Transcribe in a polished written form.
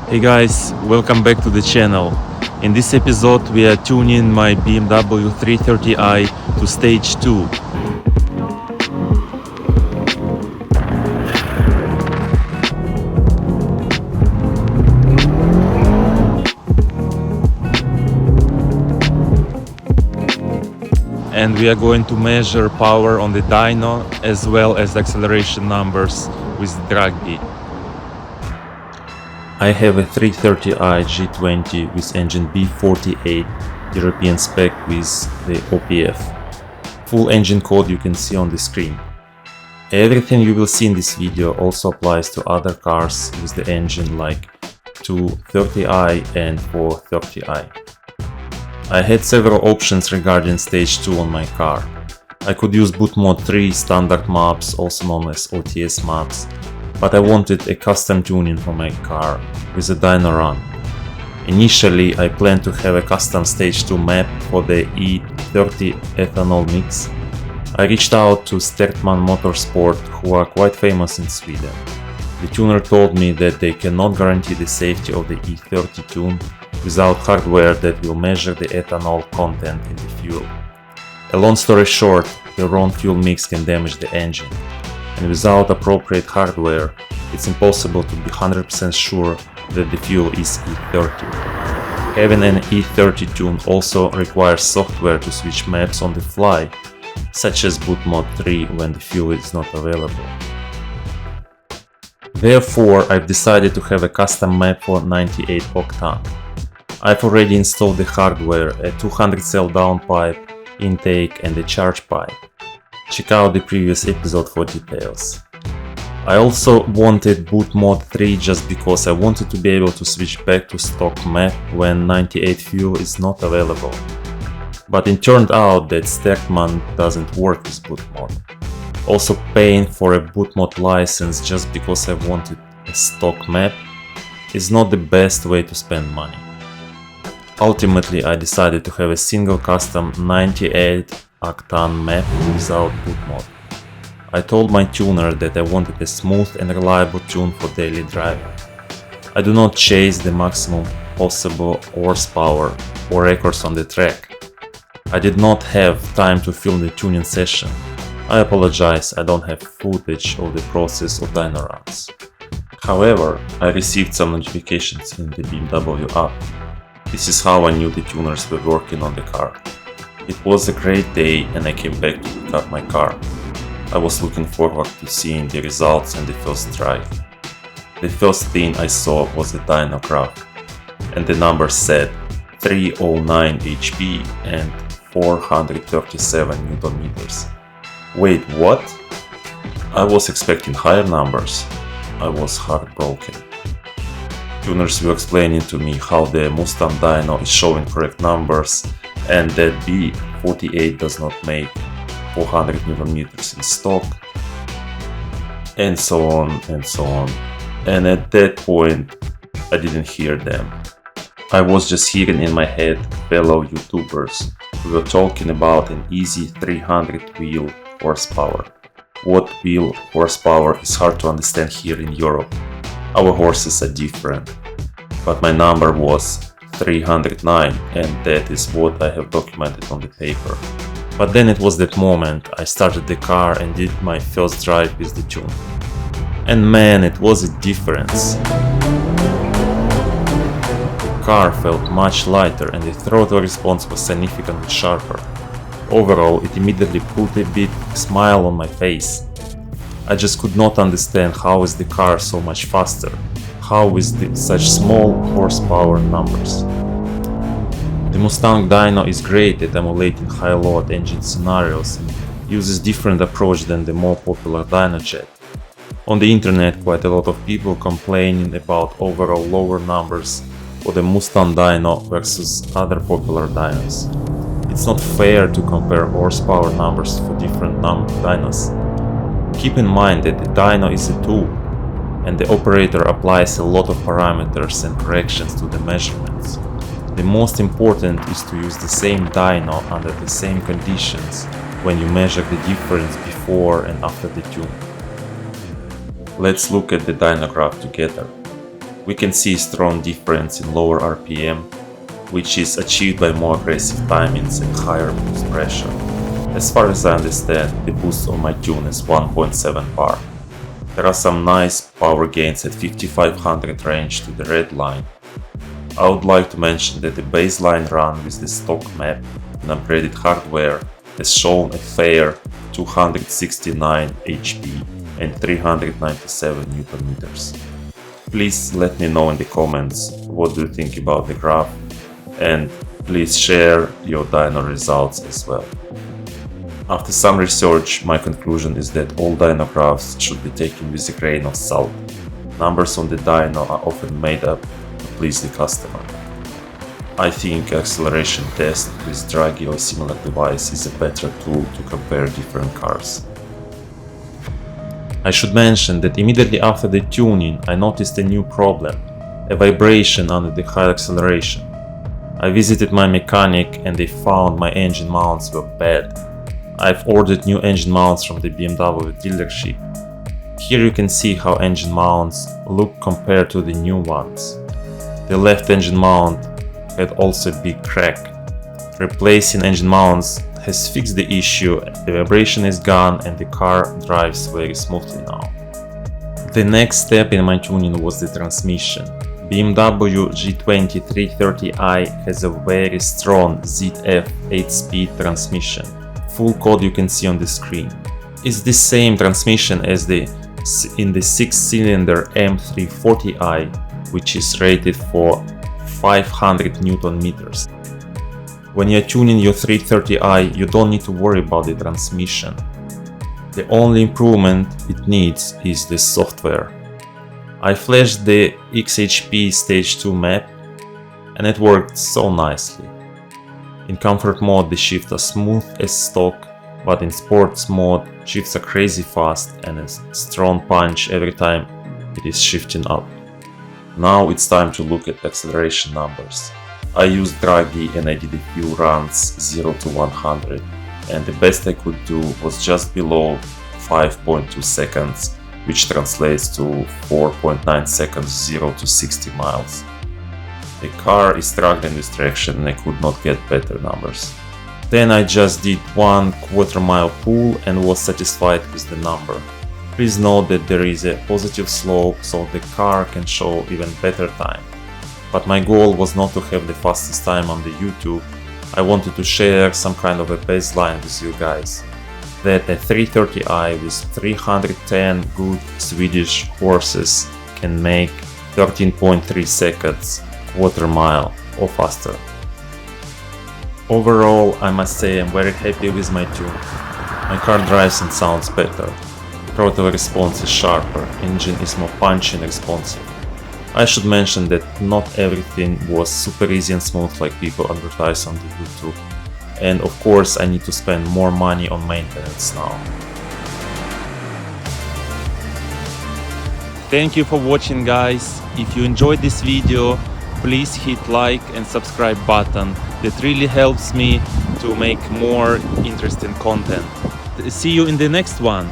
Hey guys, welcome back to the channel. In this episode we are tuning my BMW 330i to stage 2. And we are going to measure power on the dyno as well as acceleration numbers with Draggy. I have a 330i G20 with engine B48 European spec with the OPF. Full engine code you can see on the screen. Everything you will see in this video also applies to other cars with the engine like 230i and 430i. I had several options regarding stage 2 on my car. I could use boot mode 3 standard maps, also known as OTS maps, but I wanted a custom tuning for my car with a dyno run. Initially I planned to have a custom stage 2 map for the Ep.3 ethanol mix. I reached out to Stertman Motorsport, who are quite famous in Sweden. The tuner told me that they cannot guarantee the safety of the E30 tune without hardware that will measure the ethanol content in the fuel. A long story short, the wrong fuel mix can damage the engine. And without appropriate hardware, it's impossible to be 100% sure that the fuel is E30. Having an E30 tune also requires software to switch maps on the fly, such as boot mode 3 when the fuel is not available. Therefore, I've decided to have a custom map for 98 octane. I've already installed the hardware, a 200 cell downpipe, intake and a charge pipe. Check out the previous episode for details. I also wanted boot mode 3 just because I wanted to be able to switch back to stock map when 98 fuel is not available. But it turned out that Stertman doesn't work with boot mode. Also, paying for a boot mode license just because I wanted a stock map is not the best way to spend money. Ultimately, I decided to have a single custom 98 octane map without boot mode. I told my tuner that I wanted a smooth and reliable tune for daily driving. I do not chase the maximum possible horsepower or records on the track. I did not have time to film the tuning session. I apologize, I don't have footage of the process of dyno runs. However, I received some notifications in the BMW app. This is how I knew the tuners were working on the car. It was a great day and I came back to pick up my car. I was looking forward to seeing the results and the first drive. The first thing I saw was the dyno graph, and the numbers said 309 HP and 437 Newton meters. Wait, what? I was expecting higher numbers. I was heartbroken. Tuners were explaining to me how the Mustang dyno is showing correct numbers and that B48 does not make 400 Newton meters in stock, and so on and so on. And at that point, I didn't hear them. I was just hearing in my head fellow YouTubers who were talking about an easy 300 wheel horsepower. What wheel horsepower is hard to understand here in Europe. Our horses are different. But my number was 309 and that is what I have documented on the paper. But then it was that moment I started the car and did my first drive with the tune. And man, it was a difference. The car felt much lighter and the throttle response was significantly sharper. Overall, it immediately put a big smile on my face. I just could not understand how is the car so much faster, how is such small horsepower numbers. The Mustang dyno is great at emulating high load engine scenarios and uses different approach than the more popular DynoJet. On the internet, quite a lot of people complaining about overall lower numbers for the Mustang dyno versus other popular dynos. It's not fair to compare horsepower numbers for different dynos. Keep in mind that the dyno is a tool, and the operator applies a lot of parameters and corrections to the measurements. The most important is to use the same dyno under the same conditions when you measure the difference before and after the tune. Let's look at the dyno graph together. We can see a strong difference in lower RPM, which is achieved by more aggressive timings and higher boost pressure. As far as I understand, the boost on my tune is 1.7 bar. There are some nice power gains at 5500 range to the red line. I would like to mention that the baseline run with the stock map and upgraded hardware has shown a fair 269 HP and 397 Nm. Please let me know in the comments what do you think about the graph, and please share your dyno results as well. After some research, my conclusion is that all dyno graphs should be taken with a grain of salt. Numbers on the dyno are often made up to please the customer. I think acceleration test with Draggy or similar device is a better tool to compare different cars. I should mention that immediately after the tuning I noticed a new problem, a vibration under the high acceleration. I visited my mechanic and they found my engine mounts were bad. I've ordered new engine mounts from the BMW dealership. Here you can see how engine mounts look compared to the new ones. The left engine mount had also a big crack. Replacing engine mounts has fixed the issue, the vibration is gone and the car drives very smoothly now. The next step in my tuning was the transmission. BMW G20 330i has a very strong ZF 8-speed transmission. Full code you can see on the screen. It's the same transmission as in the 6-cylinder Ep.3 40i, which is rated for 500 Nm. When you're tuning your 330i, you don't need to worry about the transmission. The only improvement it needs is the software. I flashed the XHP Stage 2 map and it worked so nicely. In comfort mode the shifts are smooth as stock, but in sports mode shifts are crazy fast and a strong punch every time it is shifting up. Now it's time to look at acceleration numbers. I used Draggy and I did a few runs 0 to 100 and the best I could do was just below 5.2 seconds, which translates to 4.9 seconds 0 to 60 miles. The car is struggling with traction and I could not get better numbers. Then I just did 1/4 mile pull and was satisfied with the number. Please note that there is a positive slope so the car can show even better time. But my goal was not to have the fastest time on the YouTube, I wanted to share some kind of a baseline with you guys. That a 330i with 310 good Swedish horses can make 13.3 seconds quarter mile or faster. Overall, I must say I'm very happy with my tune. My car drives and sounds better. Throttle response is sharper, engine is more punchy and responsive. I should mention that not everything was super easy and smooth like people advertise on the YouTube. And of course I need to spend more money on maintenance now. Thank you for watching guys. If you enjoyed this video, please hit like and subscribe button. That really helps me to make more interesting content. See you in the next one.